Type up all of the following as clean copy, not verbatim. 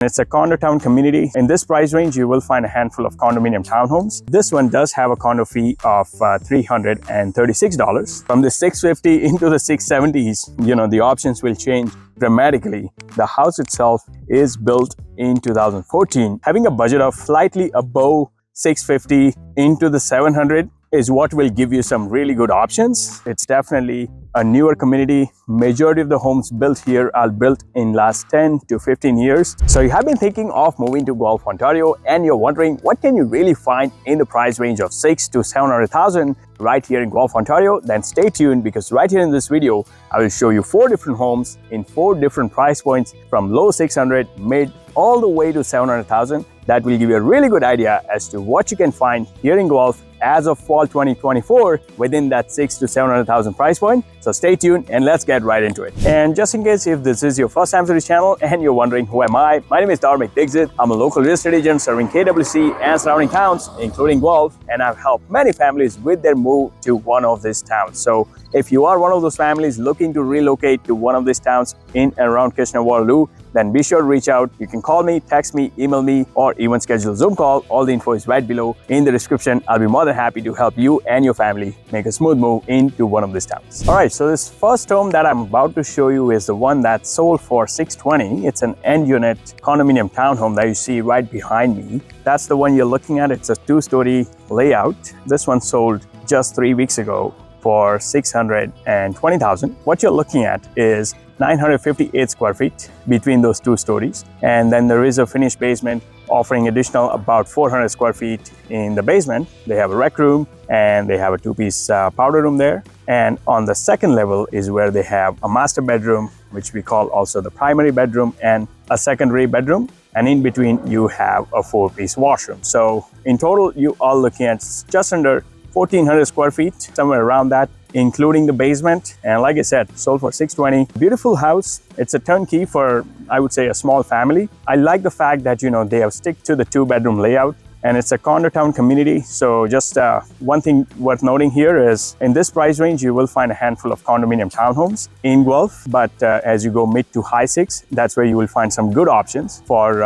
It's a condo town community. In this price range, you will find a handful of condominium townhomes. This one does have a condo fee of $336. From the 650 into the 670s, the options will change dramatically. The house itself is built in 2014. Having a budget of slightly above 650 into the 700 is what will give you some really good options. It's definitely a newer community. Majority of the homes built here are built in last 10 to 15 years. So you have been thinking of moving to Guelph, Ontario, and you're wondering what can you really find in the price range of 6 to 700,000 right here in Guelph, Ontario? Then stay tuned, because right here in this video, I will show you 4 different homes in 4 different price points, from low 600, mid, all the way to 700,000. That will give you a really good idea as to what you can find here in Guelph as of fall 2024 within that 6 to 700,000 price point. So stay tuned and let's get right into it. And just in case if this is your first time to the channel and you're wondering who am I, my name is Detached. I'm a local real estate agent serving KWC and surrounding towns, including Guelph, and I've helped many families with their move to one of these towns. So if you are one of those families looking to relocate to one of these towns in and around Kitchener-Waterloo, then be sure to reach out. You can call me, text me, email me, or even schedule a Zoom call. All the info is right below in the description. I'll be more than happy to help you and your family make a smooth move into one of these towns. All right, so this first home that I'm about to show you is the one that sold for $620. It's an end unit condominium townhome that you see right behind me. That's the one you're looking at. It's a 2-story layout. This one sold just 3 weeks ago for $620,000. What you're looking at is 958 square feet between those 2 stories. And then there is a finished basement offering additional about 400 square feet in the basement. They have a rec room and they have a 2-piece powder room there. And on the second level is where they have a master bedroom, which we call also the primary bedroom, and a secondary bedroom. And in between you have a 4-piece washroom. So in total, you are looking at just under 1,400 square feet, somewhere around that, including the basement. And like I said, sold for $620. Beautiful house. It's a turnkey for, I would say, a small family. I like the fact that, they have stick to the 2-bedroom layout, and it's a condo town community. So just one thing worth noting here is in this price range, you will find a handful of condominium townhomes in Guelph. But as you go mid to high 6, that's where you will find some good options for,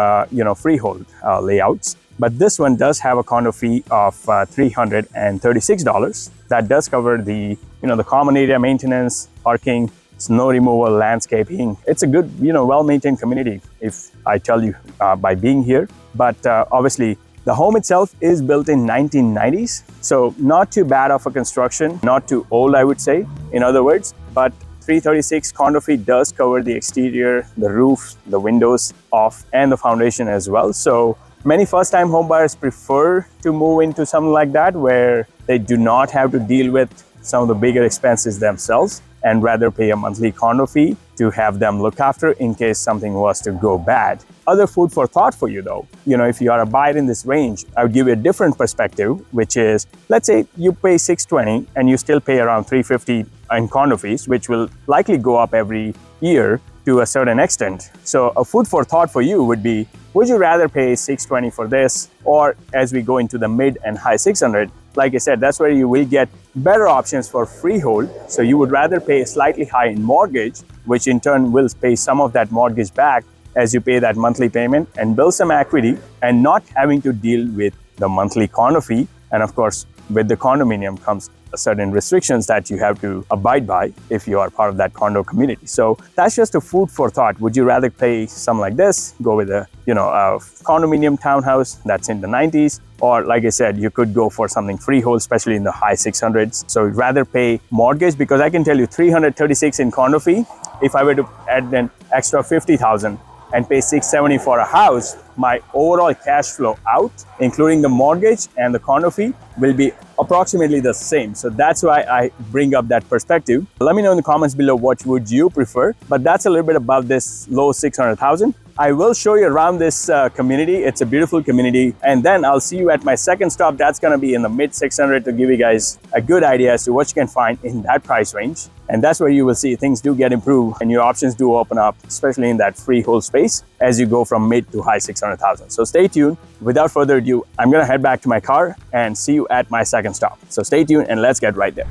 freehold layouts. But this one does have a condo fee of $336. That does cover the, the common area maintenance, parking, snow removal, landscaping. It's a good, well-maintained community, if I tell you by being here. But obviously, the home itself is built in 1990s. So not too bad of a construction, not too old, I would say, in other words. But 336 condo fee does cover the exterior, the roof, the windows off, and the foundation as well. So many first-time homebuyers prefer to move into something like that, where they do not have to deal with some of the bigger expenses themselves and rather pay a monthly condo fee to have them look after in case something was to go bad. Other food for thought for you though, if you are a buyer in this range, I would give you a different perspective, which is, let's say you pay $620 and you still pay around $350 in condo fees, which will likely go up every year to a certain extent. So a food for thought for you would be, would you rather pay $620 for this, or as we go into the mid and high 600, like I said, that's where you will get better options for freehold. So you would rather pay a slightly high in mortgage, which in turn will pay some of that mortgage back as you pay that monthly payment and build some equity, and not having to deal with the monthly condo fee. And of course, with the condominium comes certain restrictions that you have to abide by if you are part of that condo community. So that's just a food for thought. Would you rather pay something like this, go with a condominium townhouse that's in the 90s, or like I said, you could go for something freehold, especially in the high 600s. So you'd rather pay mortgage, because I can tell you 336 in condo fee. If I were to add an extra 50,000 and pay $670 for a house, my overall cash flow out, including the mortgage and the condo fee, will be approximately the same. So that's why I bring up that perspective. Let me know in the comments below what would you prefer. But that's a little bit about this low 600,000. I will show you around this community. It's a beautiful community. And then I'll see you at my second stop. That's going to be in the mid 600 to give you guys a good idea as to what you can find in that price range. And that's where you will see things do get improved and your options do open up, especially in that freehold space as you go from mid to high 600,000. So stay tuned. Without further ado, I'm going to head back to my car and see you at my second stop. So stay tuned and let's get right there.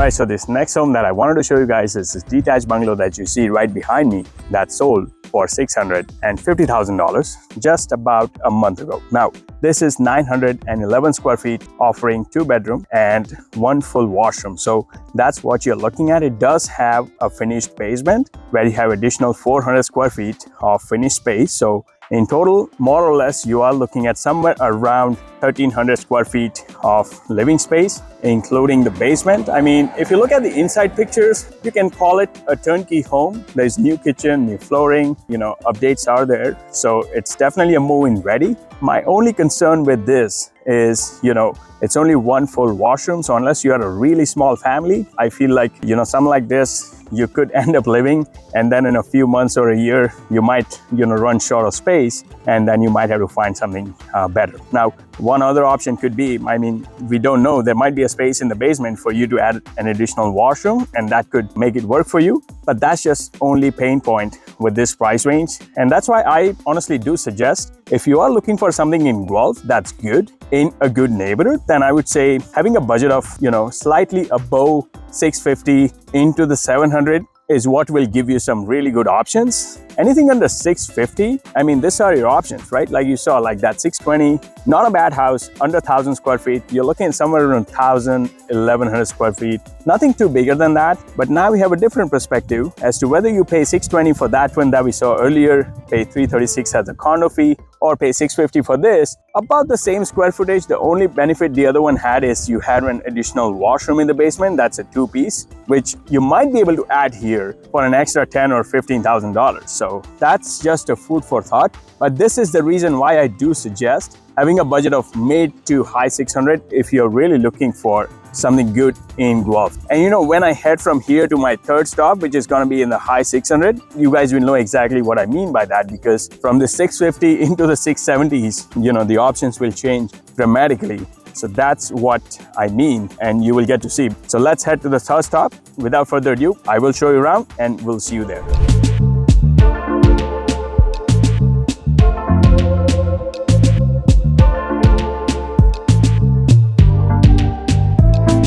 right, so this next home that I wanted to show you guys is this detached bungalow that you see right behind me that sold for $650,000 just about a month ago. Now, this is 911 square feet, offering 2 bedroom and 1 full washroom. So that's what you're looking at. It does have a finished basement where you have additional 400 square feet of finished space. So in total, more or less, you are looking at somewhere around 1,300 square feet of living space, including the basement. I mean, if you look at the inside pictures, you can call it a turnkey home. There's new kitchen, new flooring, updates are there. So it's definitely a move-in ready. My only concern with this is, it's only 1 full washroom. So unless you are a really small family, I feel like, something like this, you could end up living, and then in a few months or a year, you might, run short of space, and then you might have to find something better. Now, one other option could be, we don't know, there might be a space in the basement for you to add an additional washroom, and that could make it work for you. But that's just only pain point with this price range. And that's why I honestly do suggest, if you are looking for something in Guelph that's good, in a good neighborhood, then I would say having a budget of, slightly above 650 into the 700 is what will give you some really good options. Anything under 650, these are your options, right? Like you saw, like that 620, not a bad house, under 1,000 square feet. You're looking somewhere around 1,000, 1,100 square feet. Nothing too bigger than that. But now we have a different perspective as to whether you pay 620 for that one that we saw earlier, pay 336 as a condo fee, or pay 650 for this. About the same square footage. The only benefit the other one had is you had an additional washroom in the basement. That's a 2-piece, which you might be able to add here for an extra $10,000 or $15,000. So that's just a food for thought. But this is the reason why I do suggest having a budget of mid to high 600 if you're really looking for something good in Guelph. And when I head from here to my third stop, which is going to be in the high 600, you guys will know exactly what I mean by that, because from the 650 into the 670s, the options will change dramatically. So that's what I mean, and you will get to see. So let's head to the third stop. Without further ado, I will show you around and we'll see you there.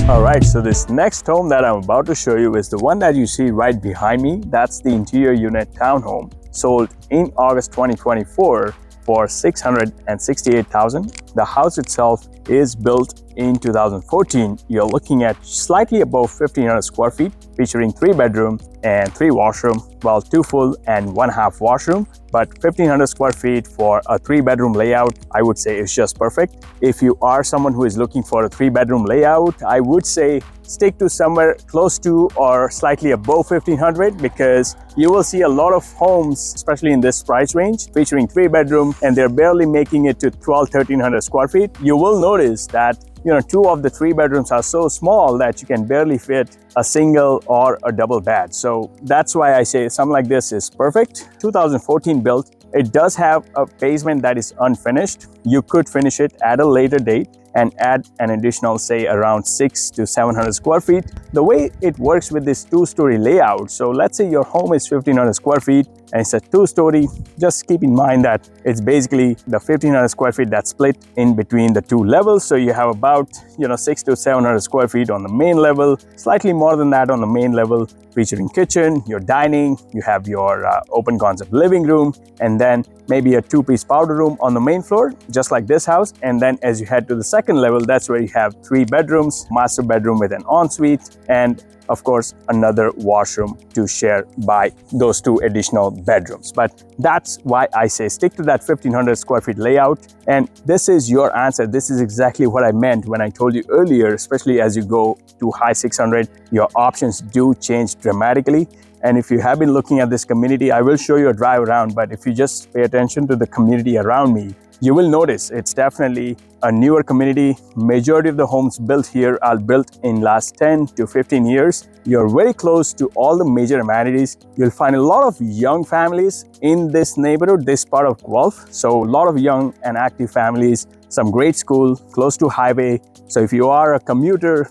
Alright, so this next home that I'm about to show you is the one that you see right behind me. That's the interior unit townhome, sold in August 2024 for $668,000. The house itself is built in 2014. You're looking at slightly above 1,500 square feet, featuring 3 bedroom and 3 washroom, well, 2 full and 1 half washroom. But 1,500 square feet for a 3-bedroom layout, I would say is just perfect. If you are someone who is looking for a 3-bedroom layout, I would say stick to somewhere close to or slightly above 1,500, because you will see a lot of homes, especially in this price range, featuring 3-bedroom, and they're barely making it to 1,300 square feet. You will notice that 2 of the 3 bedrooms are so small that you can barely fit a single or a double bed. So that's why I say something like this is perfect. 2014 built. It does have a basement that is unfinished. You could finish it at a later date and add an additional, say, around 600 to 700 square feet. The way it works with this 2-story layout, so let's say your home is 1,500 square feet and it's a 2-story, just keep in mind that it's basically the 1,500 square feet that's split in between the 2 levels. So you have about 600 to 700 square feet on the main level, slightly more than that on the main level, featuring kitchen, your dining, you have your open concept living room, and then maybe a 2-piece powder room on the main floor, just like this house. And then as you head to the second level, that's where you have 3 bedrooms, master bedroom with an ensuite, and of course another washroom to share by those 2 additional bedrooms. But that's why I say stick to that 1,500 square feet layout. And this is your answer. This is exactly what I meant when I told you earlier, especially as you go to high 600, your options do change dramatically. And if you have been looking at this community, I will show you a drive around, but if you just pay attention to the community around me, you will notice it's definitely a newer community. Majority of the homes built here are built in last 10 to 15 years. You're very close to all the major amenities. You'll find a lot of young families in this neighborhood, this part of Guelph. So a lot of young and active families, some great school, close to highway. So if you are a commuter,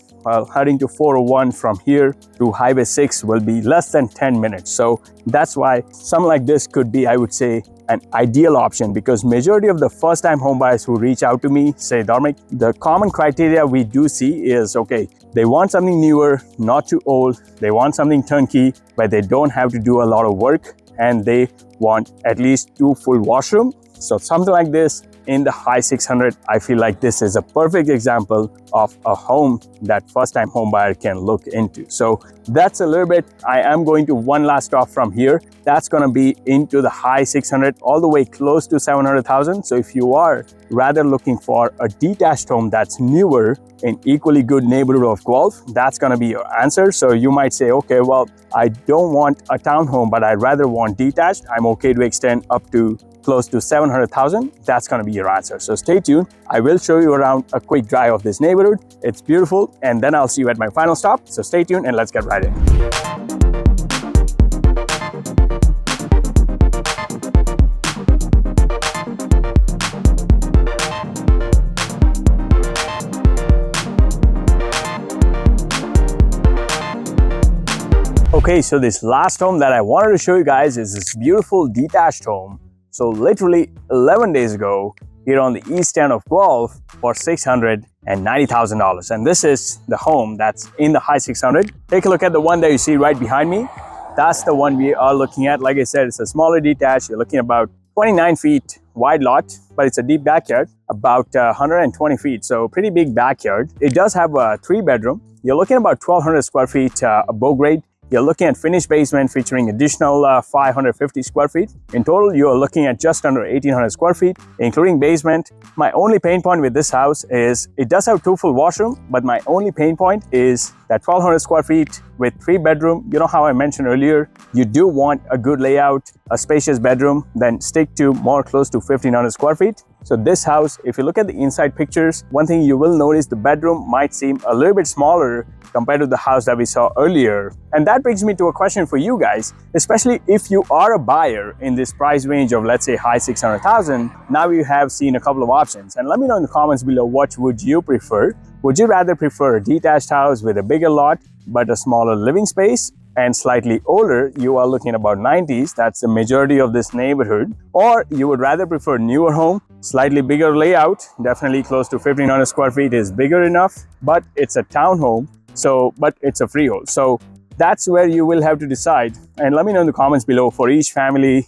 heading to 401 from here to Highway 6 will be less than 10 minutes. So that's why something like this could be, I would say, an ideal option because majority of the first-time home buyers who reach out to me say, Dharmik, the common criteria we do see is, okay, they want something newer, not too old. They want something turnkey, where they don't have to do a lot of work, and they want at least 2 full washrooms. So something like this in the high 600, I feel like this is a perfect example of a home that first-time home buyer can look into. So that's a little bit. I am going to one last stop from here. That's going to be into the high 600, all the way close to 700,000. So if you are rather looking for a detached home that's newer in equally good neighborhood of Guelph, that's going to be your answer. So you might say, okay, well, I don't want a townhome, but I rather want detached. I'm okay to extend up to close to 700,000. That's going to be your answer. So stay tuned. I will show you around a quick drive of this neighborhood. It's beautiful. And then I'll see you at my final stop. So stay tuned and let's get right in. Okay, so this last home that I wanted to show you guys is this beautiful detached home. So literally 11 days ago, here on the east end of Guelph for $690,000. And this is the home that's in the high 600. Take a look at the one that you see right behind me. That's the one we are looking at. Like I said, it's a smaller detached. You're looking about 29 feet wide lot, but it's a deep backyard, about 120 feet. So pretty big backyard. It does have a 3-bedroom. You're looking about 1,200 square feet above grade. You're looking at finished basement featuring additional 550 square feet. In total, you're looking at just under 1,800 square feet, including basement. My only pain point with this house is it does have 2 full washrooms, but my only pain point is that 1,200 square feet with 3-bedroom. You know how I mentioned earlier, you do want a good layout, a spacious bedroom, then stick to more close to 1,500 square feet. So this house, if you look at the inside pictures, one thing you will notice, the bedroom might seem a little bit smaller compared to the house that we saw earlier. And that brings me to a question for you guys, especially if you are a buyer in this price range of, let's say, high 600,000. Now you have seen a couple of options, and let me know in the comments below, what would you prefer? Would you rather prefer a detached house with a bigger lot but a smaller living space? And slightly older, you are looking at about 90s, that's the majority of this neighborhood. Or you would rather prefer newer home, slightly bigger layout, definitely close to 1,500 square feet is bigger enough, but it's a townhome, but it's a freehold. So that's where you will have to decide. And let me know in the comments below, for each family,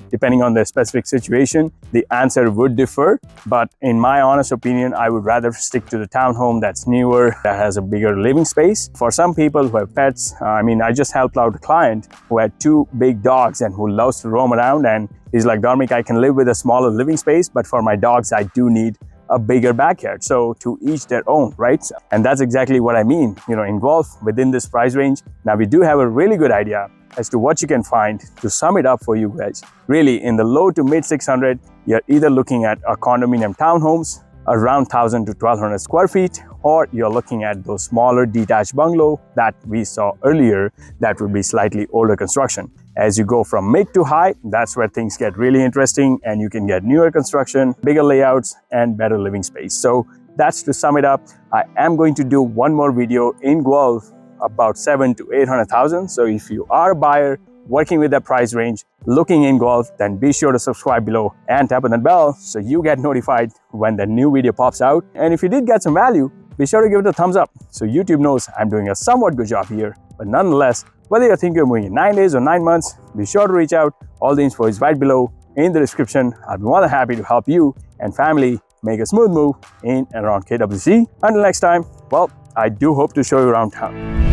depending on their specific situation, the answer would differ. But in my honest opinion, I would rather stick to the townhome that's newer, that has a bigger living space. For some people who have pets, I just helped out a client who had 2 big dogs and who loves to roam around, and he's like, Dharmik, I can live with a smaller living space, but for my dogs, I do need a bigger backyard. So to each their own, right? And that's exactly what I mean, in Guelph, within this price range. Now we do have a really good idea as to what you can find. To sum it up for you guys, really in the low to mid 600, you're either looking at a condominium townhomes around 1,000 to 1,200 square feet, or you're looking at those smaller detached bungalow that we saw earlier that would be slightly older construction. As you go from mid to high, that's where things get really interesting, and you can get newer construction, bigger layouts, and better living space. So that's to sum it up. I am going to do one more video in Guelph about 700 to 800,000. So if you are a buyer working with that price range, looking in Guelph, then be sure to subscribe below and tap on that bell so you get notified when the new video pops out. And if you did get some value, be sure to give it a thumbs up so YouTube knows I'm doing a somewhat good job here. But nonetheless, whether you're thinking of moving in 9 days or 9 months, be sure to reach out. All the info is right below in the description. I'll be more than happy to help you and family make a smooth move in and around KWC. Until next time, well, I do hope to show you around town.